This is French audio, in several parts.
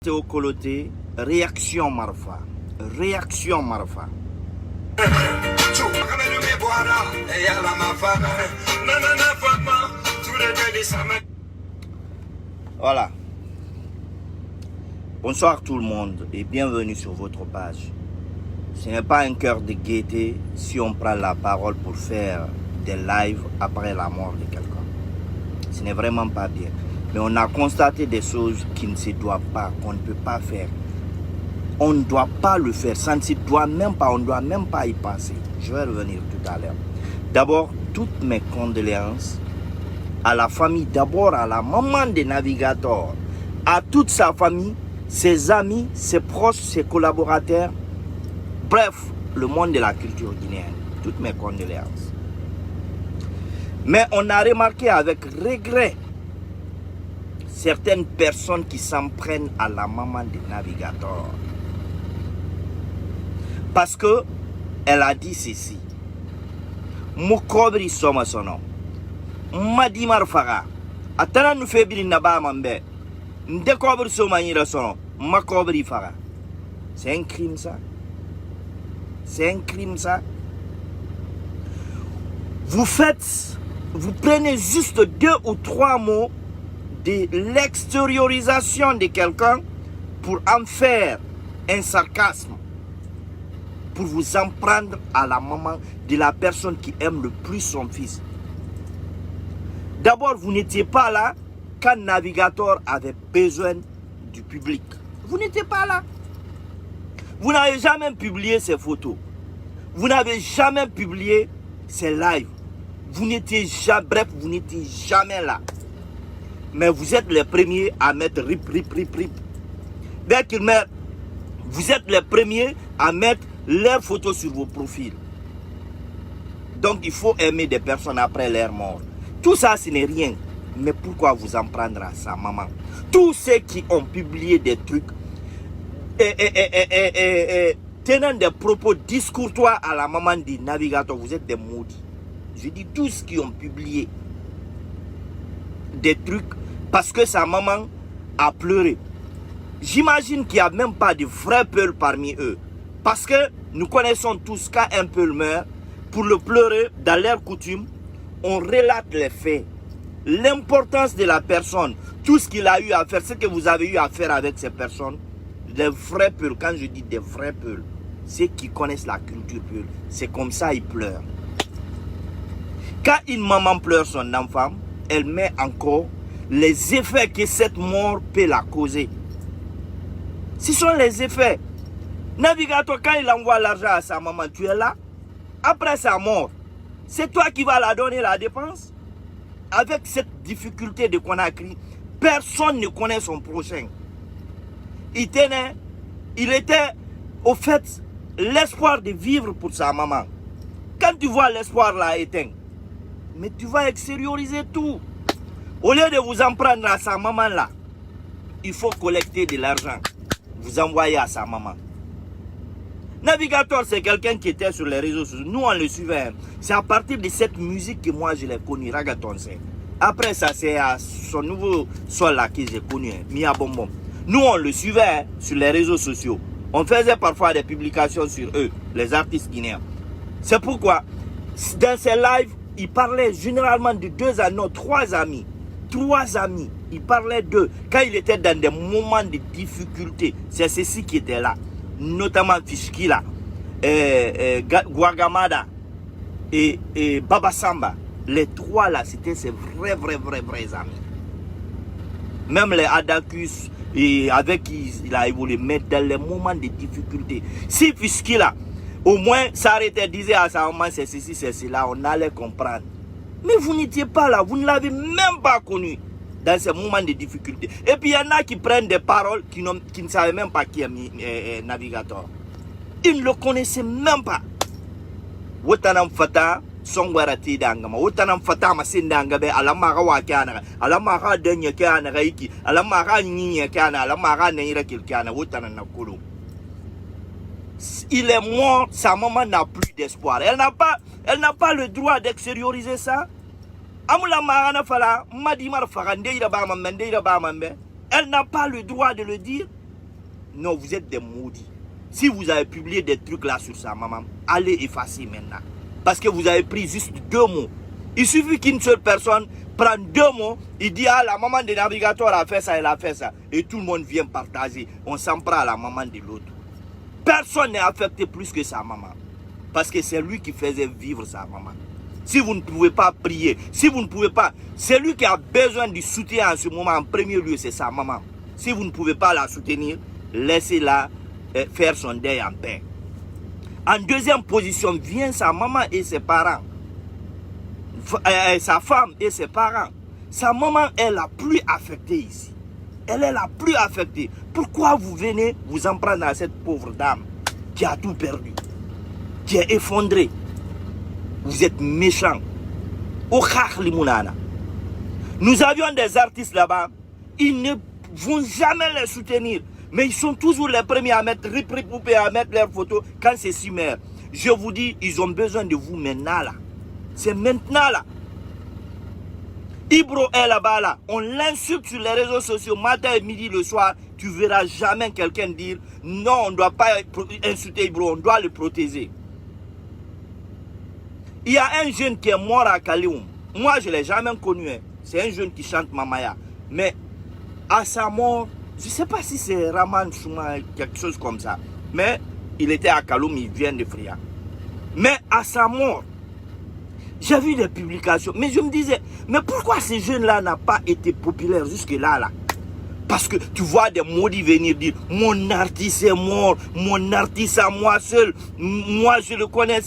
Théo Koloté, réaction Marfa. Réaction Marfa. Voilà. Bonsoir tout le monde et bienvenue sur votre page. Ce n'est pas un cœur de gaieté si on prend la parole pour faire des lives après la mort de quelqu'un. Ce n'est vraiment pas bien. Mais on a constaté des choses qui ne se doivent pas, qu'on ne peut pas faire. On ne doit pas le faire, ça ne se doit même pas, on ne doit même pas y penser. Je vais revenir tout à l'heure. D'abord, toutes mes condoléances à la famille, d'abord à la maman des navigateurs, à toute sa famille, ses amis, ses proches, ses collaborateurs, bref, le monde de la culture guinéenne. Toutes mes condoléances. Mais on a remarqué avec regret certaines personnes qui s'en prennent à la maman des navigateurs. Parce que elle a dit ceci. Mukobri soma sono. Madi marfaga. Atana nu febri naba mambe. Nde kobri soma yira sono. Makobri faga. C'est un crime ça. C'est un crime ça. Vous prenez juste 2 ou 3 mots de l'extériorisation de quelqu'un pour en faire un sarcasme, pour vous en prendre à la maman de la personne qui aime le plus son fils. D'abord, vous n'étiez pas là quand Navigator avait besoin du public. Vous n'étiez pas là. Vous n'avez jamais publié ces photos. Vous n'avez jamais publié ces lives. Vous n'étiez jamais, bref, vous n'étiez jamais là. Mais vous êtes les premiers à mettre rip. Dès qu'ils mettent, vous êtes les premiers à mettre leurs photos sur vos profils. Donc il faut aimer des personnes après leur mort. Tout ça, ce n'est rien. Mais pourquoi vous en prendre à sa maman? Tous ceux qui ont publié des trucs tenant des propos discourtois à la maman des navigateurs, vous êtes des maudits. Je dis tous qui ont publié des trucs parce que sa maman a pleuré. J'imagine qu'il n'y a même pas de vrais peuls parmi eux. Parce que nous connaissons tous quand un peul meurt, pour le pleurer, dans leur coutume, on relate les faits. L'importance de la personne, tout ce qu'il a eu à faire, ce que vous avez eu à faire avec ces personnes, des vrais peuls, quand je dis des vrais peuls, ceux qui connaissent la culture peul, c'est comme ça ils pleurent. Quand une maman pleure son enfant, elle met encore les effets que cette mort peut la causer. Ce sont les effets. Navigator, quand il envoie l'argent à sa maman, tu es là. Après sa mort, c'est toi qui vas la donner la dépense. Avec cette difficulté de Conakry, personne ne connaît son prochain. Il était au fait l'espoir de vivre pour sa maman. Quand tu vois l'espoir là éteint, mais tu vas extérioriser tout. Au lieu de vous en prendre à sa maman là, il faut collecter de l'argent. Vous envoyer à sa maman. Navigator, c'est quelqu'un qui était sur les réseaux sociaux. Nous, on le suivait. C'est à partir de cette musique que moi, je l'ai connu. Ragaton, c'est. Après ça, c'est à son nouveau sol là que j'ai connu. Mia Bonbon. Nous, on le suivait sur les réseaux sociaux. On faisait parfois des publications sur eux, les artistes guinéens. C'est pourquoi, dans ces lives, il parlait généralement de 2 amis, non, 3 amis. 3 amis. Il parlait d'eux. Quand il était dans des moments de difficulté, c'est ceux-ci qui étaient là. Notamment Fishkila, Guagamada et Baba Samba. Les 3 là, c'était ses vrais amis. Même les Adacus, avec qui il a évolué, mais dans les moments de difficulté. Si Fishkila, au moins, s'arrêtait, disait à sa maman, c'est ceci, c'est cela, on allait comprendre. Mais vous n'étiez pas là, vous ne l'avez même pas connu dans ces moments de difficulté. Et puis il y en a qui prennent des paroles qui ne savaient même pas qui est Navigator. Ils ne le connaissaient même pas. Wotanam fata songwarati dangama, wotanam fata masindangabe, alamara wakana, alamara denye kana raiki, alamara nyinya kana, alamara neira kilkana, wotanam nakulu. Il est mort, sa maman n'a plus d'espoir. Elle n'a pas le droit d'extérioriser ça. Elle n'a pas le droit de le dire. Non, vous êtes des maudits. Si vous avez publié des trucs là sur sa maman, allez effacer maintenant. Parce que vous avez pris juste 2 mots. Il suffit qu'une seule personne prenne 2 mots, il dit ah la maman de navigateur a fait ça, elle a fait ça. Et tout le monde vient partager. On s'en prend à la maman de l'autre. Personne n'est affecté plus que sa maman. Parce que c'est lui qui faisait vivre sa maman. Si vous ne pouvez pas prier, si vous ne pouvez pas, c'est lui qui a besoin du soutien en ce moment. En premier lieu, c'est sa maman. Si vous ne pouvez pas la soutenir, laissez-la faire son deuil en paix. En deuxième position, vient sa maman et ses parents. Sa femme et ses parents. Sa maman est la plus affectée ici. Elle est la plus affectée. Pourquoi vous venez vous en prendre à cette pauvre dame qui a tout perdu, qui est effondrée? Vous êtes méchants. Nous avions des artistes là-bas. Ils ne vont jamais les soutenir. Mais ils sont toujours les premiers à mettre à mettre leurs photos quand c'est si mère. Je vous dis, ils ont besoin de vous maintenant là. C'est maintenant là. Ibro est là-bas là. On l'insulte sur les réseaux sociaux matin et midi le soir. Tu verras jamais quelqu'un dire non, on ne doit pas insulter Ibro, on doit le protéger. Il y a un jeune qui est mort à Kalioum. Moi, je ne l'ai jamais connu. Hein. C'est un jeune qui chante Mamaya. Mais à sa mort, je ne sais pas si c'est Raman Chouma, quelque chose comme ça. Mais il était à Kaloum, il vient de Fria. Mais à sa mort, j'ai vu des publications. Mais je me disais, mais pourquoi ces jeunes-là n'ont pas été populaires jusque-là là? Parce que tu vois des maudits venir dire, mon artiste est mort, mon artiste à moi seul, moi je le connais.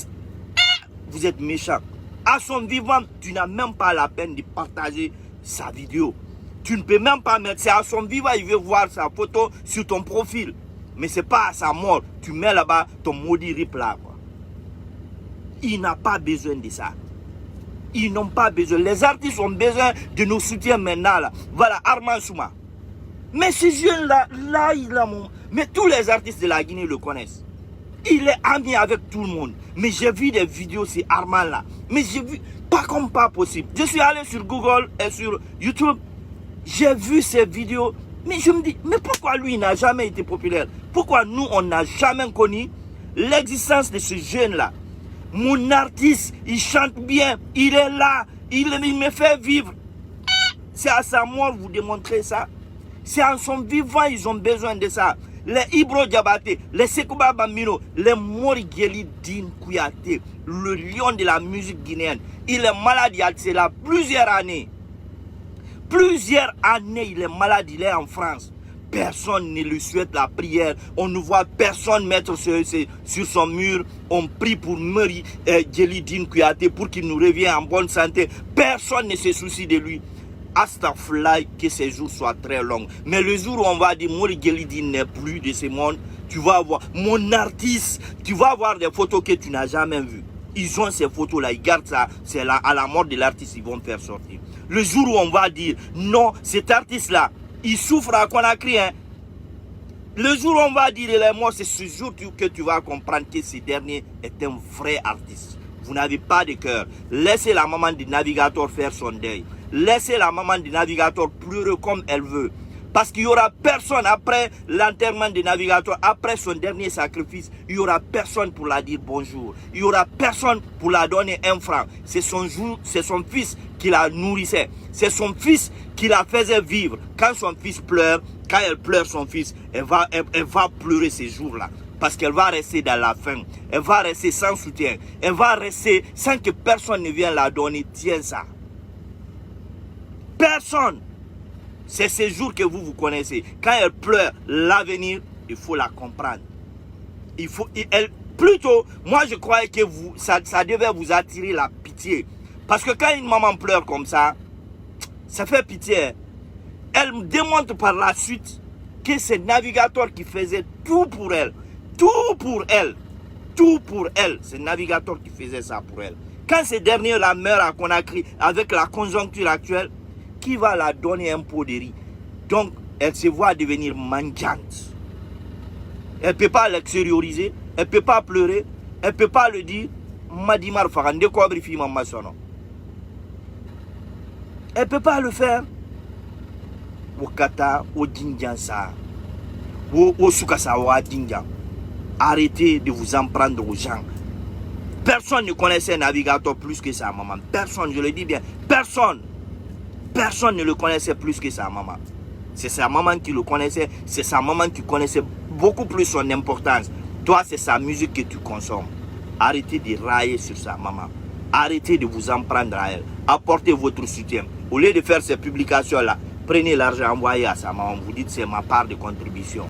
Vous êtes méchants. À son vivant, tu n'as même pas la peine de partager sa vidéo. Tu ne peux même pas mettre, c'est à son vivant, il veut voir sa photo sur ton profil. Mais ce n'est pas à sa mort. Tu mets là-bas ton maudit rip là. Quoi. Il n'a pas besoin de ça. Ils n'ont pas besoin. Les artistes ont besoin de nos soutiens maintenant. Là. Voilà, Arman Souma. Mais ce jeune-là, il a mon... Mais tous les artistes de la Guinée le connaissent. Il est ami avec tout le monde. Mais j'ai vu des vidéos, c'est Arman là. Mais j'ai vu, pas comme pas possible. Je suis allé sur Google et sur YouTube. J'ai vu ces vidéos. Mais je me dis, mais pourquoi lui n'a jamais été populaire? Pourquoi nous, on n'a jamais connu l'existence de ce jeune-là? Mon artiste, il chante bien. Il est là. Il me fait vivre. C'est à sa mort, vous démontrez ça. C'est en son vivant, ils ont besoin de ça. Les Ibro Diabaté, les Sekouba Bambino, les Morigeli Din Kouyaté, le lion de la musique guinéenne. Il est malade, il là plusieurs années. Plusieurs années, il est malade, il est en France. Personne ne lui souhaite la prière. On ne voit personne mettre sur son mur. On prie pour Morigeli Din Kouyaté pour qu'il nous revienne en bonne santé. Personne ne se soucie de lui. Astafurlah, que ces jours soient très longs. Mais le jour où on va dire Morigeli Din n'est plus de ce monde, tu vas voir mon artiste, tu vas voir des photos que tu n'as jamais vues. Ils ont ces photos-là, ils gardent ça, c'est là, à la mort de l'artiste, ils vont faire sortir. Le jour où on va dire non, cet artiste-là, il souffre à Conakry. Hein. Le jour où on va dire il est mort, c'est ce jour que tu vas comprendre que ce dernier est un vrai artiste. Vous n'avez pas de cœur. Laissez la maman du navigateur faire son deuil. Laissez la maman du navigateur pleurer comme elle veut. Parce qu'il n'y aura personne après l'enterrement du navigateur, après son dernier sacrifice, il n'y aura personne pour la dire bonjour. Il n'y aura personne pour la donner 1 franc. C'est son fils qui la nourrissait. C'est son fils qui la faisait vivre. Quand son fils pleure, quand elle pleure son fils, elle va pleurer ces jours-là. Parce qu'elle va rester dans la faim. Elle va rester sans soutien. Elle va rester sans que personne ne vienne la donner. Tiens ça. Personne. C'est ces jours que vous connaissez. Quand elle pleure l'avenir, il faut la comprendre. Plutôt, moi je croyais que ça devait vous attirer la pitié. Parce que quand une maman pleure comme ça fait pitié. Elle me démontre par la suite que c'est le navigateur qui faisait tout pour elle. Tout pour elle. Tout pour elle. C'est le navigateur qui faisait ça pour elle. Quand ce dernier la meurt à Conakry avec la conjoncture actuelle, qui va la donner un pot de riz? Donc, elle se voit devenir mendiante. Elle ne peut pas l'extérioriser, elle ne peut pas pleurer, elle ne peut pas le dire. Elle ne peut pas le faire. Au Kata, au Dindjansa, Arrêtez de vous en prendre aux gens. Personne ne connaissait un navigateur plus que sa maman. Personne, je le dis bien. Personne. Personne ne le connaissait plus que sa maman. C'est sa maman qui le connaissait. C'est sa maman qui connaissait beaucoup plus son importance. Toi, c'est sa musique que tu consommes. Arrêtez de railler sur sa maman. Arrêtez de vous en prendre à elle. Apportez votre soutien. Au lieu de faire ces publications-là, prenez l'argent envoyé à sa maman. Vous dites c'est ma part de contribution.